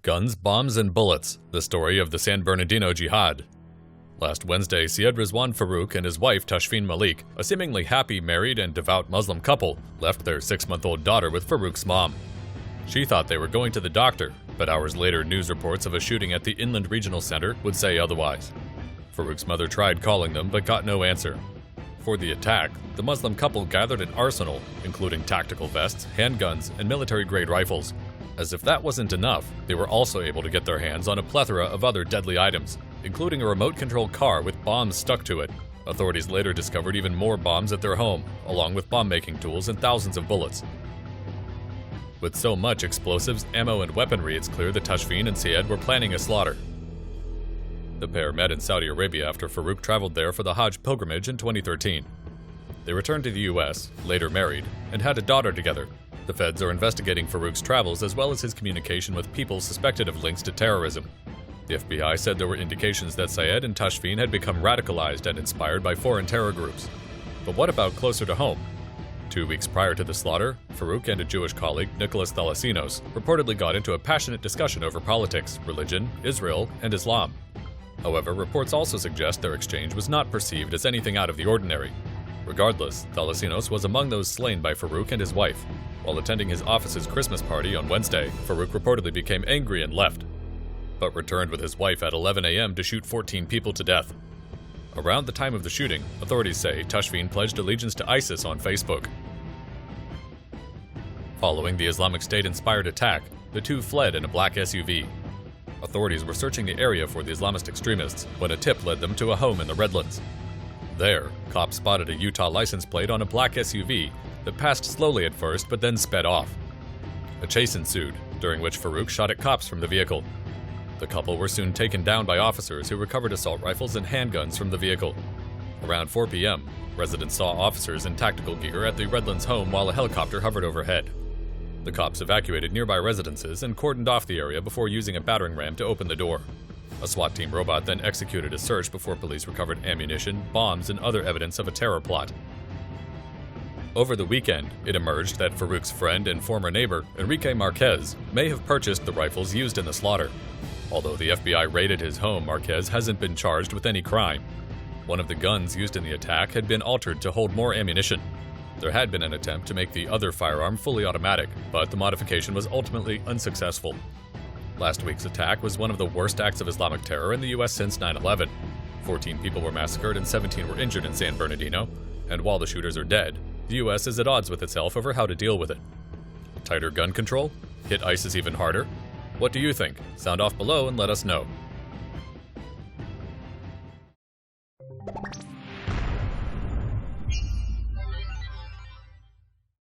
Guns, Bombs, and Bullets, the story of the San Bernardino jihad. Last Wednesday, Syed Rizwan Farook and his wife Tashfeen Malik, a seemingly happy, married, and devout Muslim couple, left their 6-month-old daughter with Farook's mom. She thought they were going to the doctor, but hours later news reports of a shooting at the Inland Regional Center would say otherwise. Farook's mother tried calling them but got no answer. For the attack, the Muslim couple gathered an arsenal, including tactical vests, handguns, and military-grade rifles. As if that wasn't enough, they were also able to get their hands on a plethora of other deadly items, including a remote-controlled car with bombs stuck to it. Authorities later discovered even more bombs at their home, along with bomb-making tools and thousands of bullets. With so much explosives, ammo, and weaponry, it's clear that Tashfeen and Syed were planning a slaughter. The pair met in Saudi Arabia after Farook traveled there for the Hajj pilgrimage in 2013. They returned to the U.S., later married, and had a daughter together. The feds are investigating Farook's travels as well as his communication with people suspected of links to terrorism. The FBI said there were indications that Syed and Tashfeen had become radicalized and inspired by foreign terror groups. But what about closer to home? 2 weeks prior to the slaughter, Farook and a Jewish colleague, Nicholas Thalasinos, reportedly got into a passionate discussion over politics, religion, Israel, and Islam. However, reports also suggest their exchange was not perceived as anything out of the ordinary. Regardless, Thalasinos was among those slain by Farook and his wife. While attending his office's Christmas party on Wednesday, Farook reportedly became angry and left, but returned with his wife at 11 a.m. to shoot 14 people to death. Around the time of the shooting, authorities say Tashfeen pledged allegiance to ISIS on Facebook. Following the Islamic State-inspired attack, the two fled in a black SUV. Authorities were searching the area for the Islamist extremists when a tip led them to a home in the Redlands. There, cops spotted a Utah license plate on a black SUV that passed slowly at first but then sped off. A chase ensued, during which Farook shot at cops from the vehicle. The couple were soon taken down by officers who recovered assault rifles and handguns from the vehicle. Around 4 p.m., residents saw officers in tactical gear at the Redlands home while a helicopter hovered overhead. The cops evacuated nearby residences and cordoned off the area before using a battering ram to open the door. A SWAT team robot then executed a search before police recovered ammunition, bombs, and other evidence of a terror plot. Over the weekend, it emerged that Farook's friend and former neighbor, Enrique Marquez, may have purchased the rifles used in the slaughter. Although the FBI raided his home, Marquez hasn't been charged with any crime. One of the guns used in the attack had been altered to hold more ammunition. There had been an attempt to make the other firearm fully automatic, but the modification was ultimately unsuccessful. Last week's attack was one of the worst acts of Islamic terror in the U.S. since 9/11. 14 people were massacred and 17 were injured in San Bernardino, and while the shooters are dead, the U.S. is at odds with itself over how to deal with it. Tighter gun control? Hit ISIS even harder? What do you think? Sound off below and let us know.